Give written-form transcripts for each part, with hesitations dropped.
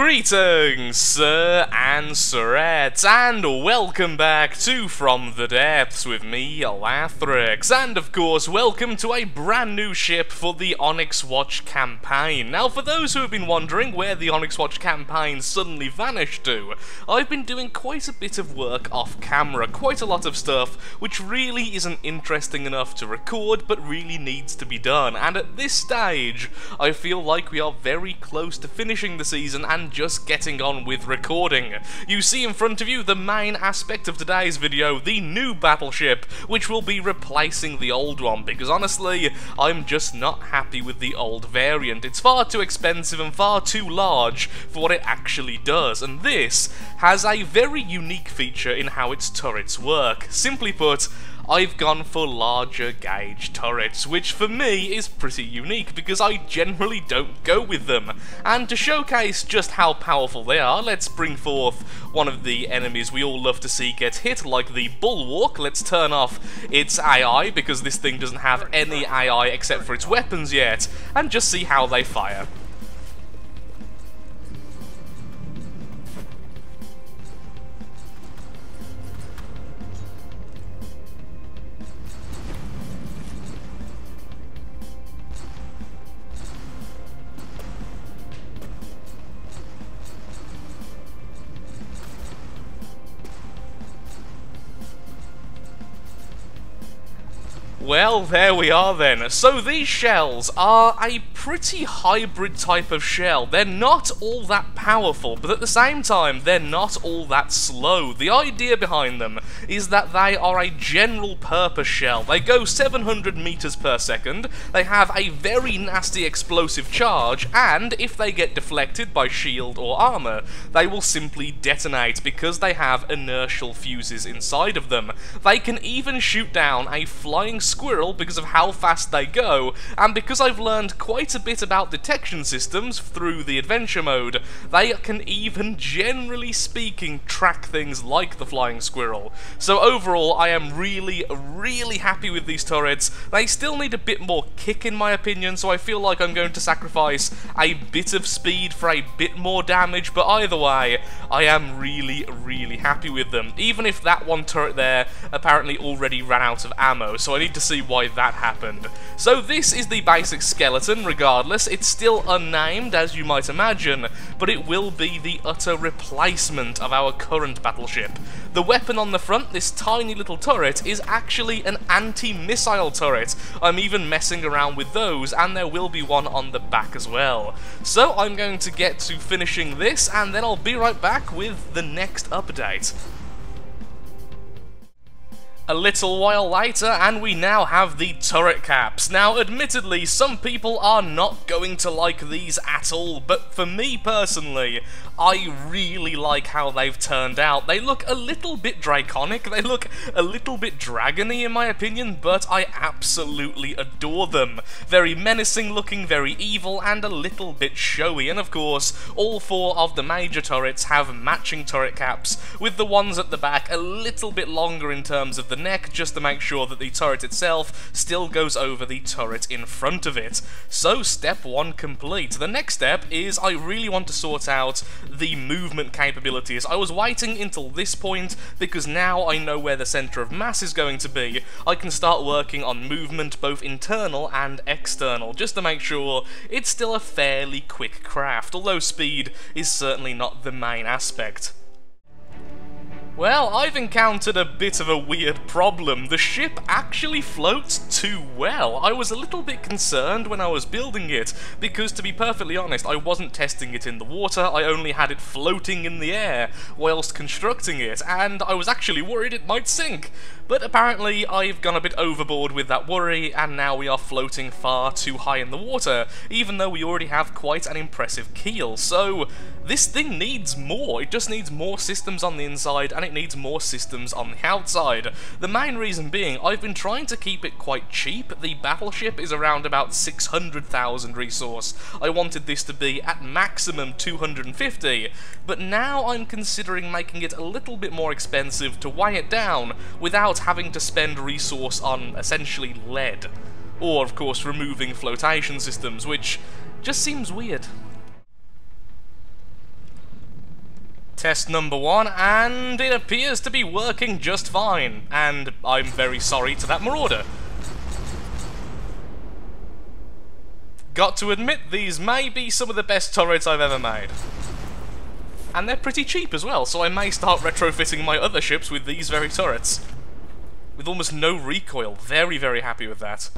Greetings, sir and sirettes, and welcome back to From the Depths with me, Lathrix, and of course, welcome to a brand new ship for the Onyx Watch campaign. Now, for those who have been wondering where the Onyx Watch campaign suddenly vanished to, I've been doing quite a bit of work off camera, quite a lot of stuff, which really isn't interesting enough to record, but really needs to be done, and at this stage, I feel like we are very close to finishing the season and just getting on with recording. You see in front of you the main aspect of today's video, the new battleship, which will be replacing the old one, because honestly, I'm just not happy with the old variant. It's far too expensive and far too large for what it actually does, and this has a very unique feature in how its turrets work. Simply put, I've gone for larger gauge turrets, which for me is pretty unique because I generally don't go with them. And to showcase just how powerful they are, let's bring forth one of the enemies we all love to see get hit, like the Bulwark. Let's turn off its AI, because this thing doesn't have any AI except for its weapons yet, and just see how they fire. Well, there we are then. So these shells are a pretty hybrid type of shell. They're not all that powerful, but at the same time, they're not all that slow. The idea behind them is that they are a general purpose shell. They go 700 meters per second, they have a very nasty explosive charge, and if they get deflected by shield or armor, they will simply detonate because they have inertial fuses inside of them. They can even shoot down a flying squirrel because of how fast they go, and because I've learned quite a bit about detection systems through the adventure mode, they can even, generally speaking, track things like the flying squirrel. So overall, I am really happy with these turrets. They still need a bit more kick in my opinion, so I feel like I'm going to sacrifice a bit of speed for a bit more damage, but either way, I am really happy with them, even if that one turret there apparently already ran out of ammo, so I need to see why that happened. So this is the basic skeleton. Regardless, it's still unnamed, as you might imagine, but it will be the utter replacement of our current battleship. The weapon on the front, this tiny little turret, is actually an anti-missile turret. I'm even messing around with those, and there will be one on the back as well. So I'm going to get to finishing this, and then I'll be right back with the next update. A little while later, and we now have the turret caps. Now, admittedly, some people are not going to like these at all, but for me personally, I really like how they've turned out. They look a little bit draconic, they look a little bit dragony in my opinion, but I absolutely adore them. Very menacing looking, very evil, and a little bit showy, and of course, all four of the major turrets have matching turret caps, with the ones at the back a little bit longer in terms of the neck, just to make sure that the turret itself still goes over the turret in front of it. So step one complete. The next step is I really want to sort out the movement capabilities. I was waiting until this point because now I know where the center of mass is going to be. I can start working on movement, both internal and external, just to make sure it's still a fairly quick craft, although speed is certainly not the main aspect. Well, I've encountered a bit of a weird problem. The ship actually floats too well. I was a little bit concerned when I was building it, because to be perfectly honest, I wasn't testing it in the water, I only had it floating in the air whilst constructing it, and I was actually worried it might sink. But apparently I've gone a bit overboard with that worry, and now we are floating far too high in the water, even though we already have quite an impressive keel. So this thing needs more. It just needs more systems on the inside, and it needs more systems on the outside. The main reason being, I've been trying to keep it quite cheap. The battleship is around about 600,000 resource. I wanted this to be at maximum 250, but now I'm considering making it a little bit more expensive to weigh it down without having to spend resource on essentially lead. Or, of course, removing flotation systems, which just seems weird. Test number 1, and it appears to be working just fine. And I'm very sorry to that Marauder. Got to admit, these may be some of the best turrets I've ever made. And they're pretty cheap as well, so I may start retrofitting my other ships with these very turrets. With almost no recoil. Very, very happy with that.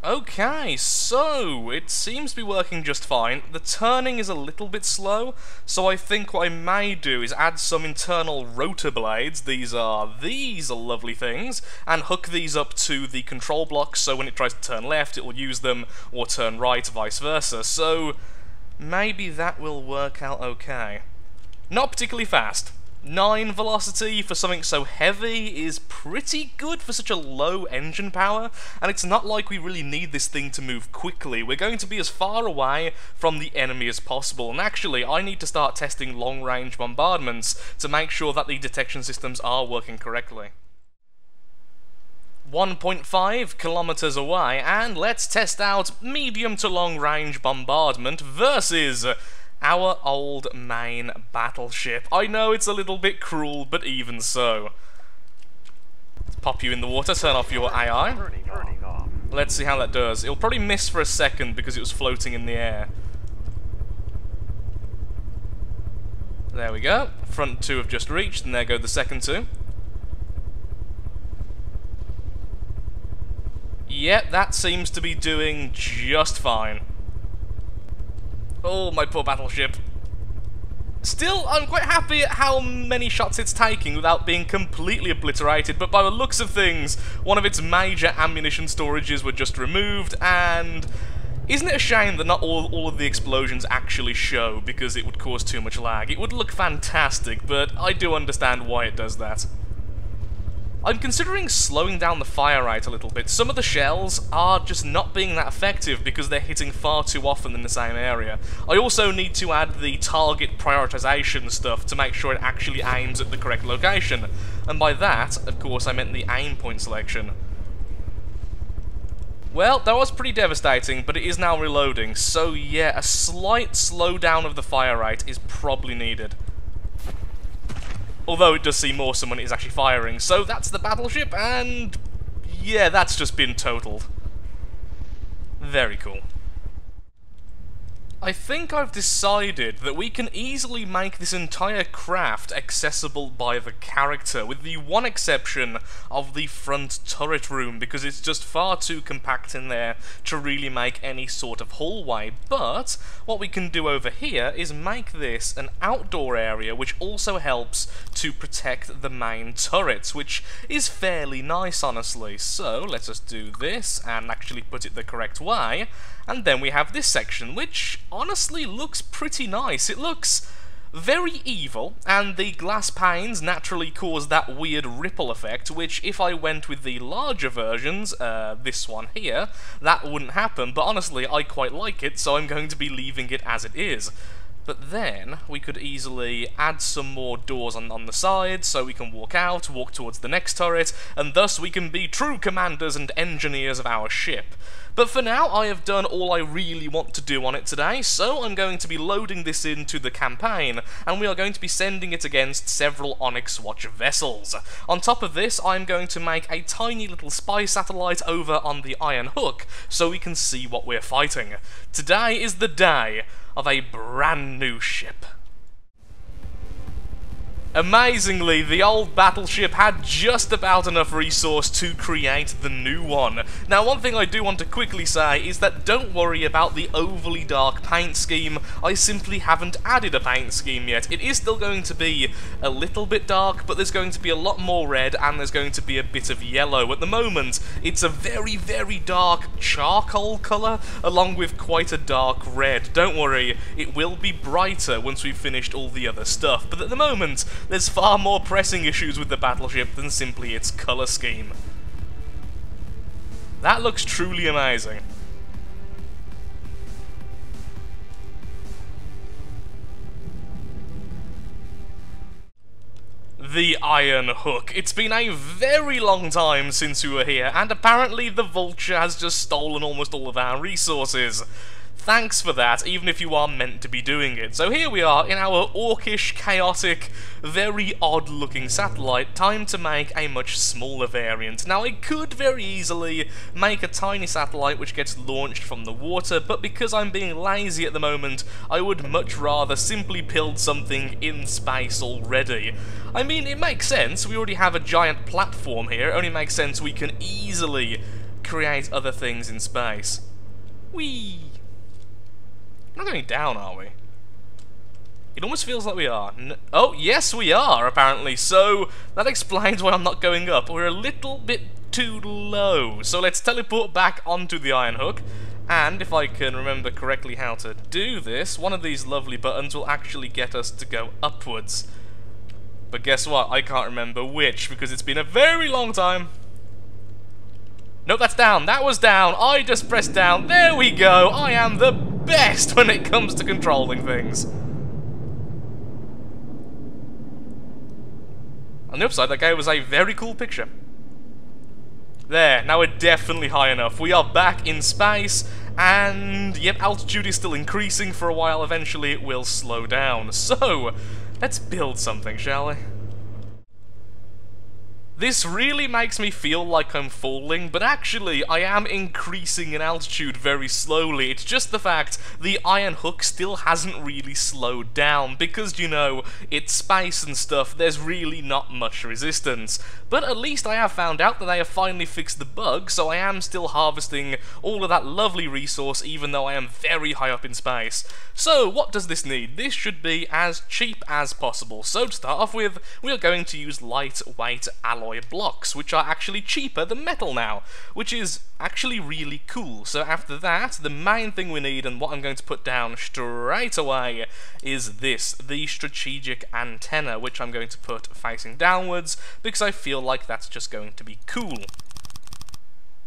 Okay, so it seems to be working just fine. The turning is a little bit slow, so I think what I may do is add some internal rotor blades. These are lovely things, and hook these up to the control blocks, so when it tries to turn left, it will use them, or turn right, vice versa. So maybe that will work out okay. Not particularly fast. 9 velocity for something so heavy is pretty good for such a low engine power, and it's not like we really need this thing to move quickly. We're going to be as far away from the enemy as possible, and actually I need to start testing long-range bombardments to make sure that the detection systems are working correctly. 1.5 kilometers away, and let's test out medium to long-range bombardment versus our old main battleship. I know it's a little bit cruel, but even so. Let's pop you in the water, turn off your AI. Let's see how that does. It'll probably miss for a second because it was floating in the air. There we go. Front 2 have just reached, and there go the second 2. Yep, that seems to be doing just fine. Oh, my poor battleship. Still, I'm quite happy at how many shots it's taking without being completely obliterated, but by the looks of things, one of its major ammunition storages were just removed, and isn't it a shame that not all of the explosions actually show, because it would cause too much lag? It would look fantastic, but I do understand why it does that. I'm considering slowing down the fire rate a little bit. Some of the shells are just not being that effective because they're hitting far too often in the same area. I also need to add the target prioritization stuff to make sure it actually aims at the correct location. And by that, of course, I meant the aim point selection. Well, that was pretty devastating, but it is now reloading. So yeah, a slight slowdown of the fire rate is probably needed. Although it does seem awesome when it is actually firing. So that's the battleship, and yeah, that's just been totaled. Very cool. I think I've decided that we can easily make this entire craft accessible by the character, with the one exception of the front turret room, because it's just far too compact in there to really make any sort of hallway. But what we can do over here is make this an outdoor area, which also helps to protect the main turrets, which is fairly nice, honestly. So let's just do this and actually put it the correct way. And then we have this section, which honestly looks pretty nice. It looks very evil, and the glass panes naturally cause that weird ripple effect, which if I went with the larger versions, this one here, that wouldn't happen. But honestly, I quite like it, so I'm going to be leaving it as it is. But then, we could easily add some more doors on the sides, so we can walk out, walk towards the next turret, and thus we can be true commanders and engineers of our ship. But for now, I have done all I really want to do on it today, so I'm going to be loading this into the campaign, and we are going to be sending it against several Onyx Watch vessels. On top of this, I'm going to make a tiny little spy satellite over on the Iron Hook, so we can see what we're fighting. Today is the day of a brand new ship. Amazingly, the old battleship had just about enough resource to create the new one. Now, one thing I do want to quickly say is that don't worry about the overly dark paint scheme. I simply haven't added a paint scheme yet. It is still going to be a little bit dark, but there's going to be a lot more red, and there's going to be a bit of yellow. At the moment, it's a very, very dark charcoal colour, along with quite a dark red. Don't worry, it will be brighter once we've finished all the other stuff, but at the moment, there's far more pressing issues with the battleship than simply its colour scheme. That looks truly amazing. the Iron Hook. It's been a very long time since we were here, and apparently the Vulture has just stolen almost all of our resources. Thanks for that, even if you are meant to be doing it. So here we are in our orcish, chaotic, very odd-looking satellite. Time to make a much smaller variant. Now, I could very easily make a tiny satellite which gets launched from the water, but because I'm being lazy at the moment, I would much rather simply build something in space already. I mean, it makes sense. We already have a giant platform here. It only makes sense we can easily create other things in space. Whee! We're not going down, are we? It almost feels like we are. Oh, yes we are, apparently. So, that explains why I'm not going up. We're a little bit too low. So let's teleport back onto the Iron Hook. And, if I can remember correctly how to do this, one of these lovely buttons will actually get us to go upwards. But guess what? I can't remember which, because it's been a very long time. Nope, that's down. That was down. I just pressed down. There we go. I am the best when it comes to controlling things. On the upside, that gave us a very cool picture. There, now we're definitely high enough. We are back in space, and yep, altitude is still increasing for a while. Eventually it will slow down. So, let's build something, shall we? This really makes me feel like I'm falling, but actually I am increasing in altitude very slowly. It's just the fact the Iron Hook still hasn't really slowed down, because, you know, it's space and stuff, there's really not much resistance. But at least I have found out that they have finally fixed the bug, so I am still harvesting all of that lovely resource, even though I am very high up in space. So, what does this need? This should be as cheap as possible. So, to start off with, we are going to use lightweight alloy blocks, which are actually cheaper than metal now, which is actually really cool. So after that, the main thing we need, and what I'm going to put down straight away, is this, the strategic antenna, which I'm going to put facing downwards, because I feel like that's just going to be cool.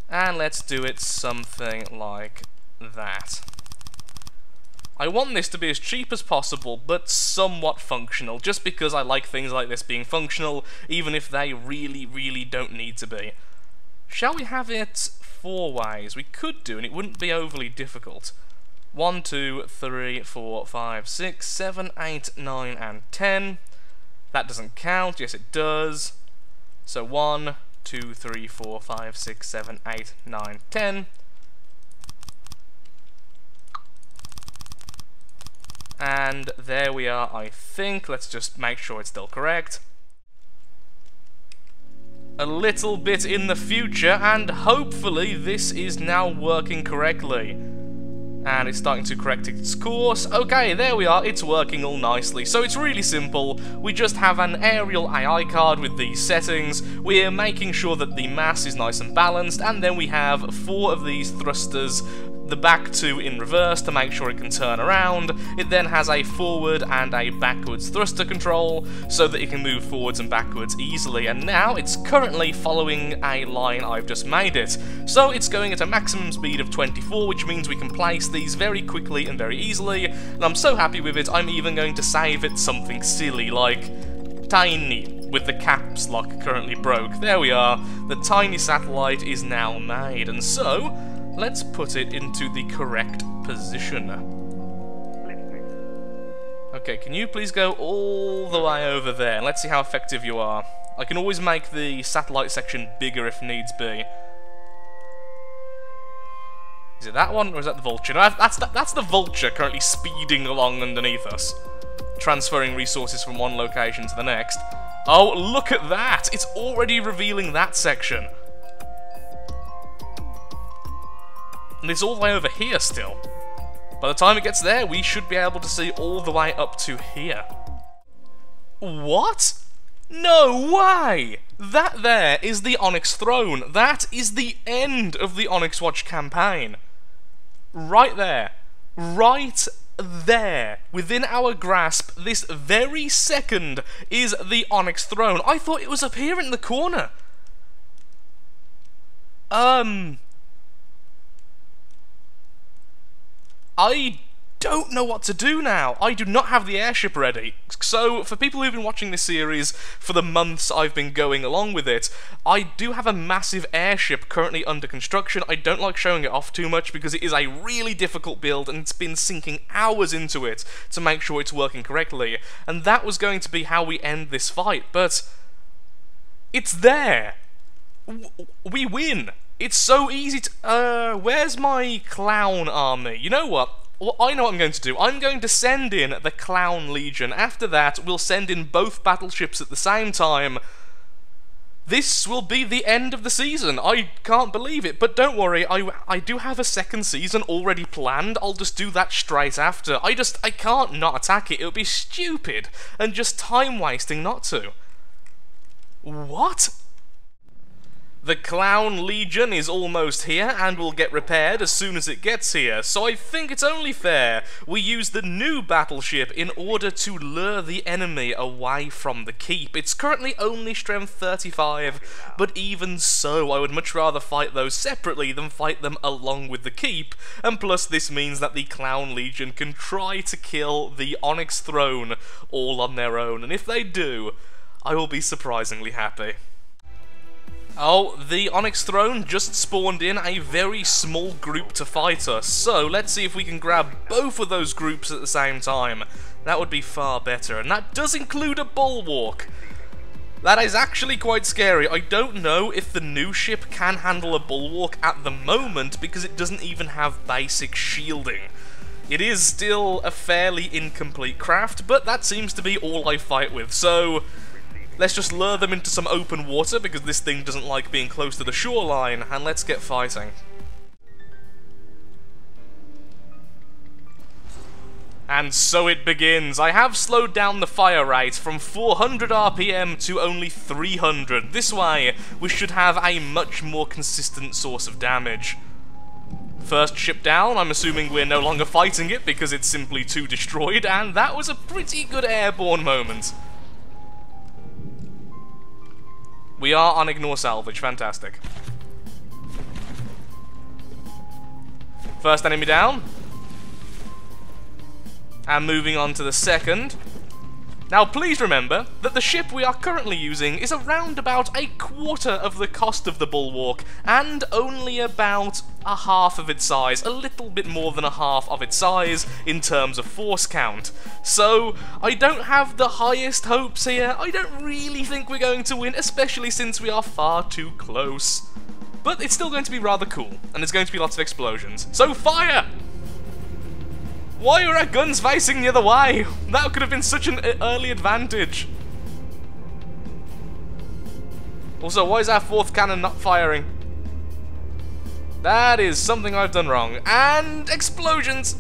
And let's do it something like that. I want this to be as cheap as possible, but somewhat functional, just because I like things like this being functional, even if they really, really don't need to be. Shall we have it 4 ways? We could do, and it wouldn't be overly difficult. 1, 2, 3, 4, 5, 6, 7, 8, 9, and 10. That doesn't count. Yes, it does. So 1, 2, 3, 4, 5, 6, 7, 8, 9, 10. And there we are, I think. Let's just make sure it's still correct. A little bit in the future, and hopefully this is now working correctly. And it's starting to correct its course. Okay, there we are, it's working all nicely. So it's really simple. We just have an aerial AI card with these settings. We're making sure that the mass is nice and balanced, and then we have 4 of these thrusters, the back 2 in reverse to make sure it can turn around. It then has a forward and a backwards thruster control so that it can move forwards and backwards easily, and now it's currently following a line I've just made it. So it's going at a maximum speed of 24, which means we can place these very quickly and very easily, and I'm so happy with it. I'm even going to save it something silly like tiny, with the caps lock currently broke. There we are, the tiny satellite is now made, and so let's put it into the correct position. Okay, can you please go all the way over there? Let's see how effective you are. I can always make the satellite section bigger if needs be. Is it that one, or is that the Vulture? No, that's the Vulture currently speeding along underneath us, transferring resources from one location to the next. Oh, look at that! It's already revealing that section. And it's all the way over here still. By the time it gets there, we should be able to see all the way up to here. What? No way! That there is the Onyx throne. That is the end of the Onyx Watch campaign. Right there. Right there. Within our grasp, this very second, is the Onyx throne. I thought it was up here in the corner. I don't know what to do now. I do not have the airship ready. So, for people who've been watching this series for the months I've been going along with it, I do have a massive airship currently under construction. I don't like showing it off too much because it is a really difficult build and it's been sinking hours into it to make sure it's working correctly. And that was going to be how we end this fight, but it's there. We win. It's so easy to... where's my clown army? You know what? Well, I know what I'm going to do. I'm going to send in the Clown Legion. After that, we'll send in both battleships at the same time. This will be the end of the season. I can't believe it, but don't worry, I do have a second season already planned. I'll just do that straight after. I can't not attack it. It would be stupid and just time-wasting not to. What? The Clown Legion is almost here and will get repaired as soon as it gets here, so I think it's only fair we use the new battleship in order to lure the enemy away from the keep. It's currently only strength 35, but even so, I would much rather fight those separately than fight them along with the keep, and plus this means that the Clown Legion can try to kill the Onyx throne all on their own, and if they do, I will be surprisingly happy. Oh, the Onyx throne just spawned in a very small group to fight us, so let's see if we can grab both of those groups at the same time. That would be far better, and that does include a bulwark. That is actually quite scary. I don't know if the new ship can handle a bulwark at the moment because it doesn't even have basic shielding. It is still a fairly incomplete craft, but that seems to be all I fight with, so... let's just lure them into some open water because this thing doesn't like being close to the shoreline, and let's get fighting. And so it begins. I have slowed down the fire rate from 400 RPM to only 300. This way, we should have a much more consistent source of damage. First ship down, I'm assuming we're no longer fighting it because it's simply too destroyed, and that was a pretty good airborne moment. We are on ignore salvage, fantastic. First enemy down. And moving on to the second. Now please remember that the ship we are currently using is around about a quarter of the cost of the bulwark, and only about a half of its size, a little bit more than a half of its size in terms of force count. So I don't have the highest hopes here. I don't really think we're going to win, especially since we are far too close. But it's still going to be rather cool, and there's going to be lots of explosions. So fire! Why are our guns facing the other way? That could have been such an early advantage. Also, why is our fourth cannon not firing? That is something I've done wrong. And explosions!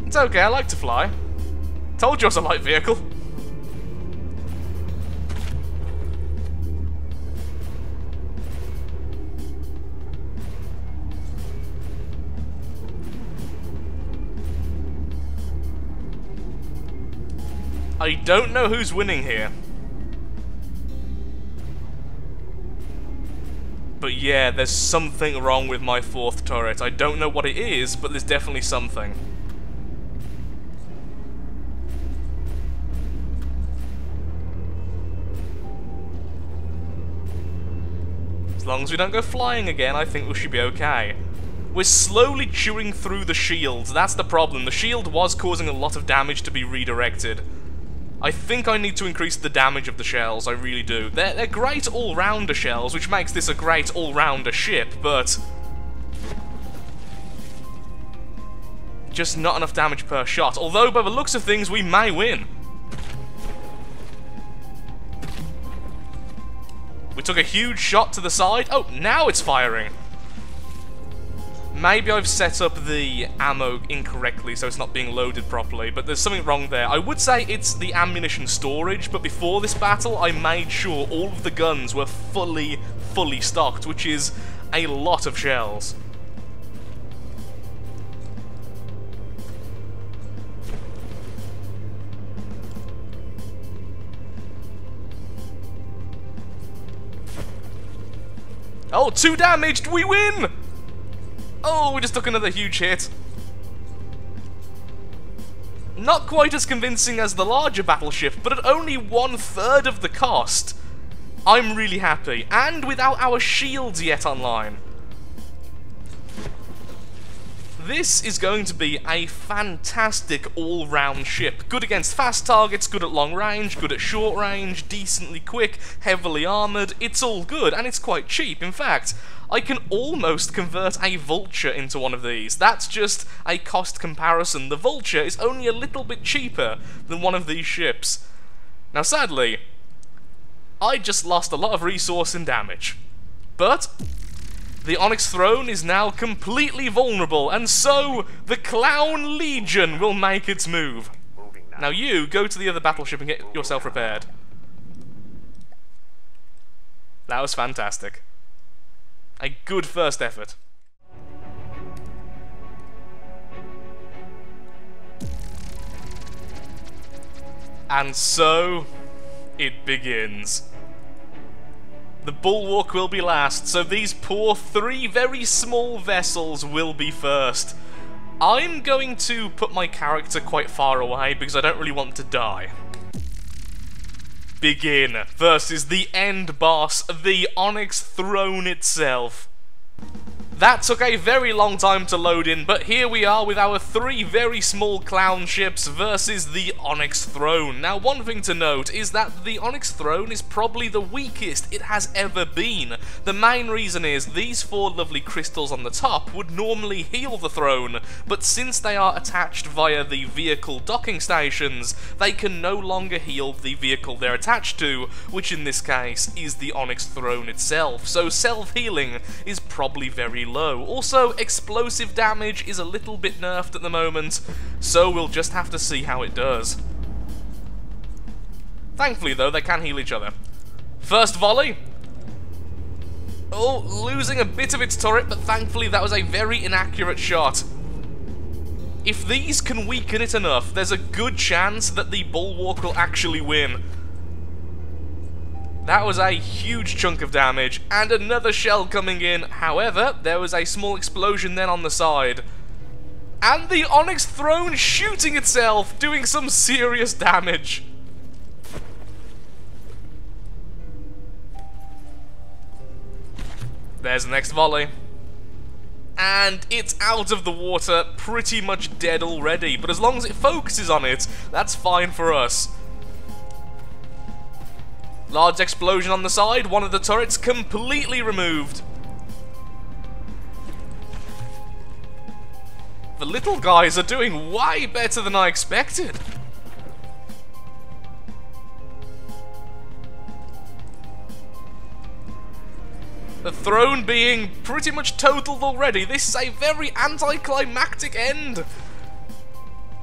It's okay, I like to fly. Told you I was a light vehicle. I don't know who's winning here. But yeah, there's something wrong with my fourth turret. I don't know what it is, but there's definitely something. As long as we don't go flying again, I think we should be okay. We're slowly chewing through the shields. That's the problem. The shield was causing a lot of damage to be redirected. I think I need to increase the damage of the shells, I really do. They're great all-rounder shells, which makes this a great all-rounder ship, but... just not enough damage per shot. Although, by the looks of things, we may win. We took a huge shot to the side. Oh, now it's firing. Maybe I've set up the ammo incorrectly, so it's not being loaded properly, but there's something wrong there. I would say it's the ammunition storage, but before this battle, I made sure all of the guns were fully stocked, which is a lot of shells. Oh, 2 damaged! We win! Oh, we just took another huge hit. Not quite as convincing as the larger battleship, but at only 1/3 of the cost. I'm really happy, and without our shields yet online. This is going to be a fantastic all-round ship. Good against fast targets, good at long range, good at short range, decently quick, heavily armoured. It's all good, and it's quite cheap. In fact, I can almost convert a Vulture into one of these. That's just a cost comparison. The Vulture is only a little bit cheaper than one of these ships. Now sadly, I just lost a lot of resource and damage. But the Onyx throne is now completely vulnerable, and so the Clown Legion will make its move. Now you go to the other battleship and get yourself repaired. That was fantastic. A good first effort. And so it begins. The bulwark will be last, so these poor 3 very small vessels will be first. I'm going to put my character quite far away because I don't really want to die. Begin versus the end boss, the Onyx throne itself. That took a very long time to load in, but here we are with our 3 very small clown ships versus the Onyx throne. Now, one thing to note is that the Onyx throne is probably the weakest it has ever been. The main reason is these 4 lovely crystals on the top would normally heal the throne, but since they are attached via the vehicle docking stations, they can no longer heal the vehicle they're attached to, which in this case is the Onyx throne itself. So self-healing is probably very low. Also, explosive damage is a little bit nerfed at the moment, so we'll just have to see how it does. Thankfully though, they can heal each other. First volley. Oh, losing a bit of its turret, but thankfully that was a very inaccurate shot. If these can weaken it enough, there's a good chance that the bulwark will actually win. That was a huge chunk of damage, and another shell coming in. However, there was a small explosion then on the side. And the Onyx throne shooting itself, doing some serious damage. There's the next volley. And it's out of the water, pretty much dead already. But as long as it focuses on it, that's fine for us. Large explosion on the side, one of the turrets completely removed. The little guys are doing way better than I expected. The throne being pretty much totaled already. This is a very anticlimactic end.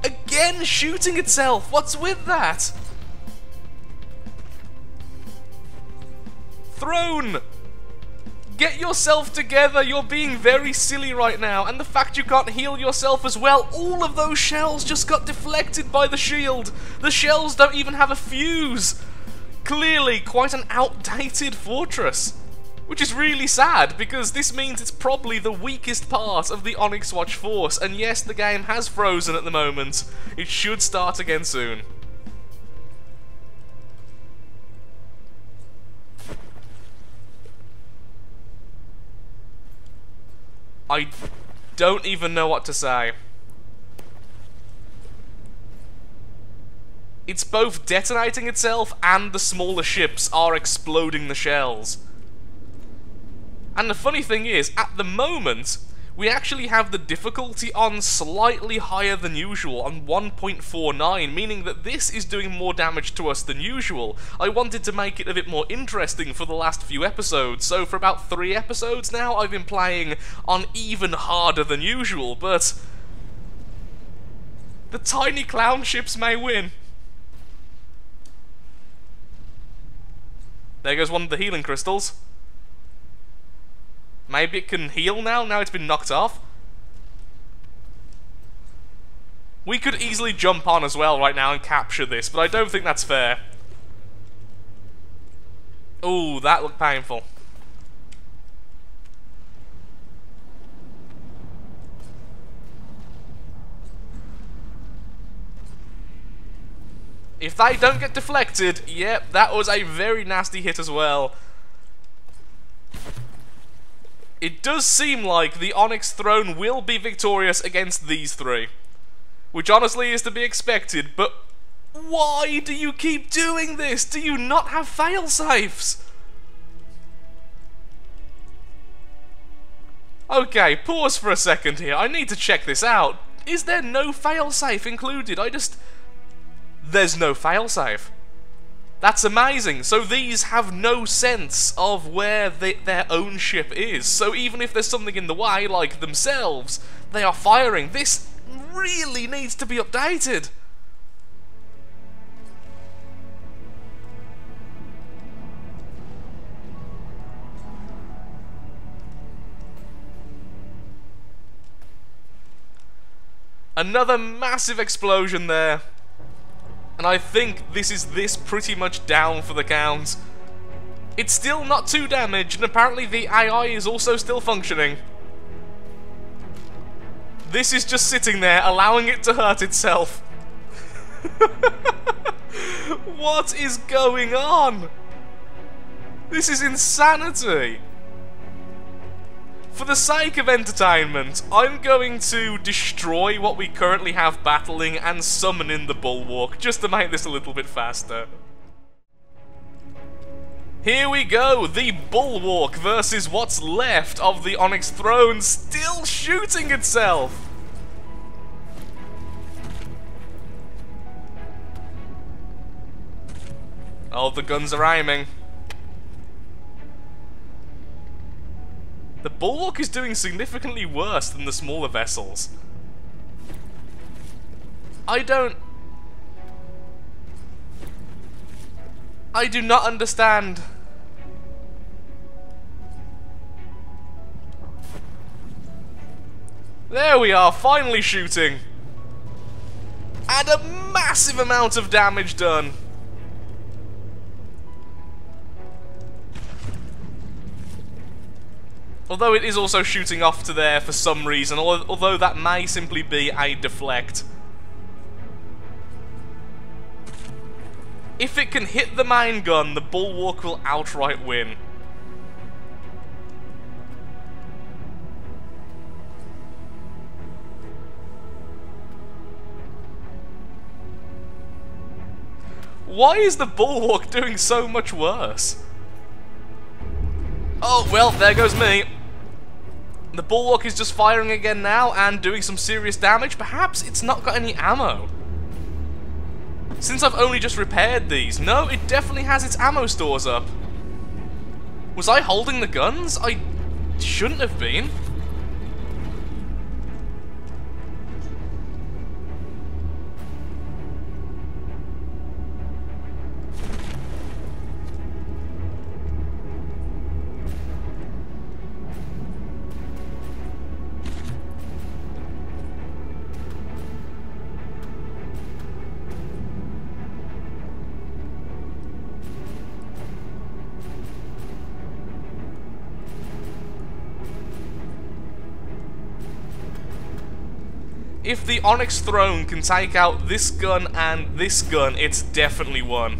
Again shooting itself, what's with that? Throne! Get yourself together, you're being very silly right now, and the fact you can't heal yourself as well, all of those shells just got deflected by the shield. The shells don't even have a fuse. Clearly quite an outdated fortress. Which is really sad, because this means it's probably the weakest part of the Onyx Watch force, and yes, the game has frozen at the moment. It should start again soon. I don't even know what to say. It's both detonating itself and the smaller ships are exploding the shells. And the funny thing is, at the moment, we actually have the difficulty on slightly higher than usual, on 1.49, meaning that this is doing more damage to us than usual. I wanted to make it a bit more interesting for the last few episodes, so for about 3 episodes now, I've been playing on even harder than usual, but the tiny clown ships may win. There goes one of the healing crystals. Maybe it can heal now it's been knocked off. We could easily jump on as well right now and capture this, but I don't think that's fair. Ooh, that looked painful. If they don't get deflected, yep, that was a very nasty hit as well. It does seem like the Onyx throne will be victorious against these three. Which honestly is to be expected, but why do you keep doing this? Do you not have fail-safes? Okay, pause for a second here. I need to check this out. Is there no fail-safe included? There's no fail-safe. That's amazing. So these have no sense of where their own ship is. So even if there's something in the way, like themselves, they are firing. This really needs to be updated. Another massive explosion there. And I think this is pretty much down for the count. It's still not too damaged, and apparently the AI is also still functioning. This is just sitting there, allowing it to hurt itself. What is going on? This is insanity. For the sake of entertainment, I'm going to destroy what we currently have battling and summon in the Bulwark, just to make this a little bit faster. Here we go, the Bulwark versus what's left of the Onyx throne, still shooting itself! Oh, the guns are aiming. The Bulwark is doing significantly worse than the smaller vessels. I do not understand. There we are, finally shooting. And a massive amount of damage done. Although it is also shooting off to there for some reason, although that may simply be a deflect. If it can hit the main gun, the Bulwark will outright win. Why is the Bulwark doing so much worse? Oh, well, there goes me. The Bulwark is just firing again now and doing some serious damage. Perhaps it's not got any ammo. Since I've only just repaired these. No, it definitely has its ammo stores up. Was I holding the guns? I shouldn't have been. If the Onyx throne can take out this gun and this gun, it's definitely won.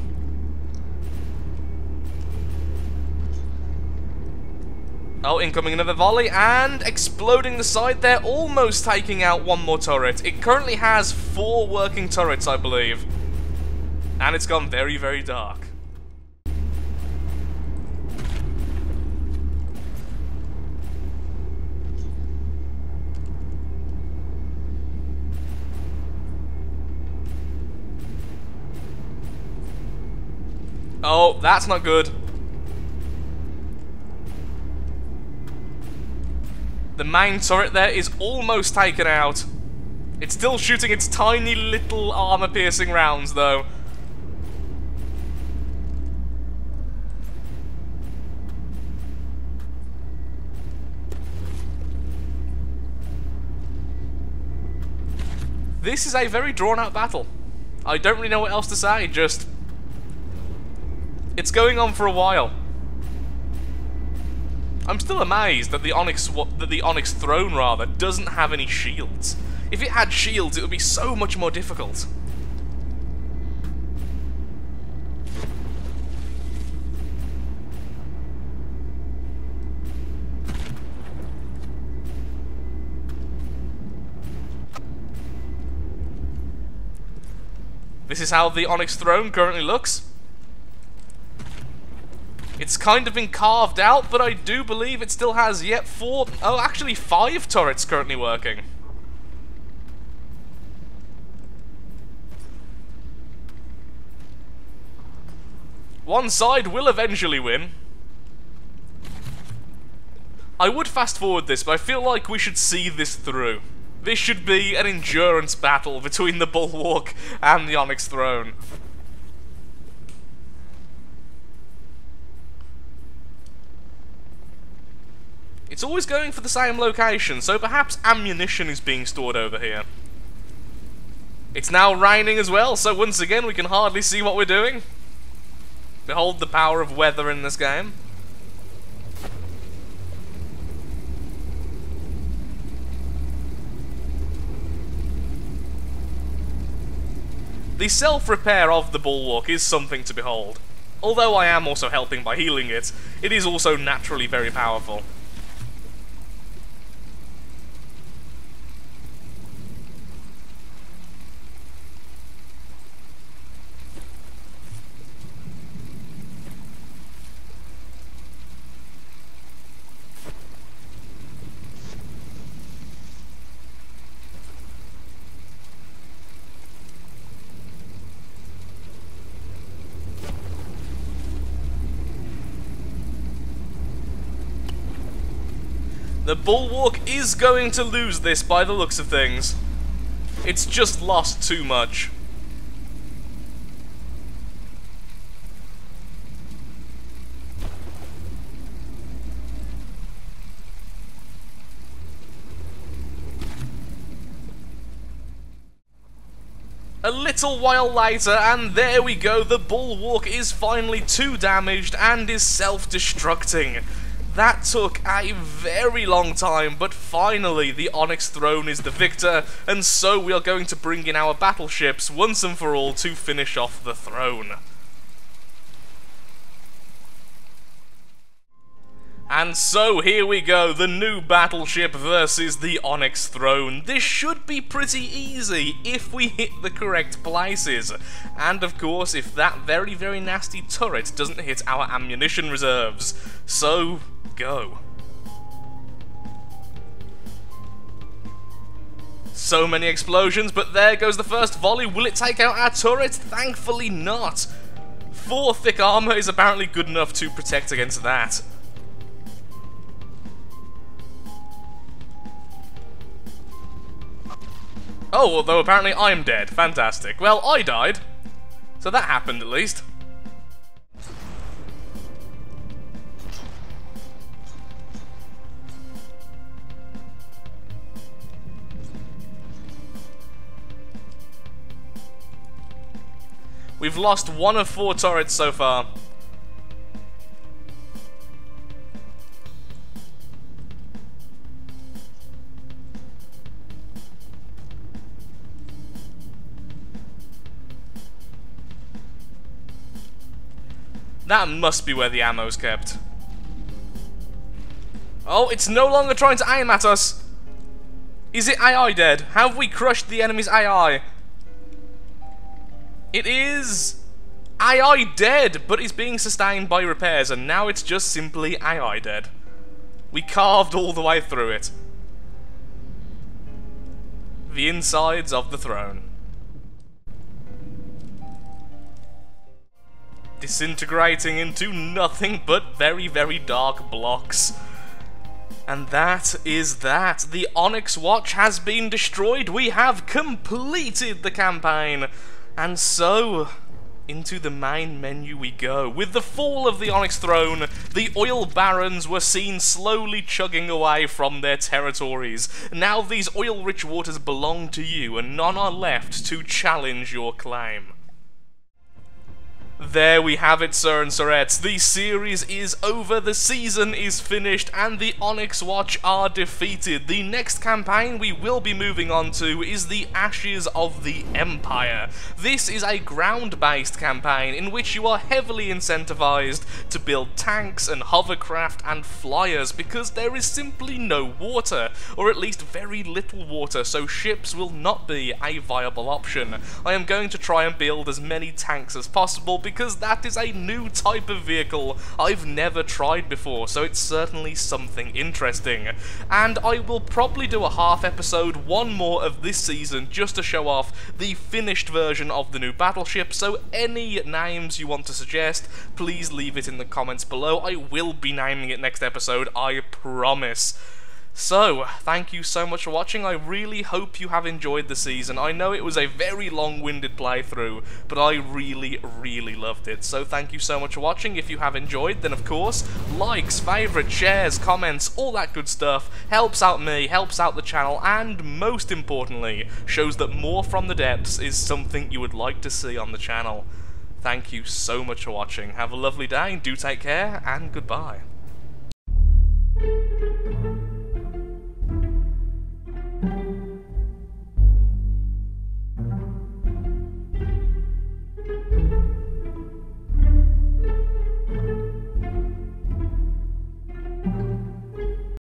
Oh, incoming another volley, and exploding the side there, almost taking out one more turret. It currently has 4 working turrets, I believe. And it's gone very, very dark. Oh, that's not good. The main turret there is almost taken out. It's still shooting its tiny little armor-piercing rounds, though. This is a very drawn-out battle. I don't really know what else to say, just... it's going on for a while. I'm still amazed that the Onyx throne rather doesn't have any shields. If it had shields, it would be so much more difficult. This is how the Onyx throne currently looks. It's kind of been carved out, but I do believe it still has yet 5 turrets currently working. One side will eventually win. I would fast forward this, but I feel like we should see this through. This should be an endurance battle between the Bulwark and the Onyx throne. It's always going for the same location, so perhaps ammunition is being stored over here. It's now raining as well, so once again we can hardly see what we're doing. Behold the power of weather in this game. The self-repair of the Bulwark is something to behold. Although I am also helping by healing it, it is also naturally very powerful. The Bulwark is going to lose this by the looks of things. It's just lost too much. A little while later, and there we go, the Bulwark is finally too damaged and is self-destructing. That took a very long time, but finally the Onyx throne is the victor, and so we are going to bring in our battleships once and for all to finish off the throne. And so here we go, the new battleship versus the Onyx throne. This should be pretty easy if we hit the correct places. And of course, if that very, very nasty turret doesn't hit our ammunition reserves. So, go. So many explosions, but there goes the first volley. Will it take out our turret? Thankfully not. 4 thick armor is apparently good enough to protect against that. Oh, although apparently I'm dead. Fantastic. Well, I died. So that happened at least. We've lost 1 of 4 turrets so far. That must be where the ammo's kept. Oh, it's no longer trying to aim at us. Is it AI dead? Have we crushed the enemy's AI? It is AI dead, but it's being sustained by repairs, and now it's just simply AI dead. We carved all the way through it. The insides of the throne. Disintegrating into nothing but very, very dark blocks. And that is that. The Onyx Watch has been destroyed. We have completed the campaign. And so, into the main menu we go. With the fall of the Onyx throne, the oil barons were seen slowly chugging away from their territories. Now these oil-rich waters belong to you, and none are left to challenge your claim. there we have it, sir and sirettes. The series is over, the season is finished, and the Onyx Watch are defeated. The next campaign we will be moving on to is the Ashes of the Empire. This is a ground-based campaign in which you are heavily incentivized to build tanks and hovercraft and flyers because there is simply no water, or at least very little water, so ships will not be a viable option. I am going to try and build as many tanks as possible because that is a new type of vehicle I've never tried before, so it's certainly something interesting. And I will probably do a half episode, one more of this season, just to show off the finished version of the new battleship, so any names you want to suggest, please leave it in the comments below. I will be naming it next episode, I promise. So, thank you so much for watching. I really hope you have enjoyed the season. I know it was a very long-winded playthrough, but I really, really loved it. So thank you so much for watching. If you have enjoyed, then of course, likes, favourites, shares, comments, all that good stuff helps out me, helps out the channel, and most importantly, shows that more from the depths is something you would like to see on the channel. Thank you so much for watching. Have a lovely day, do take care, and goodbye.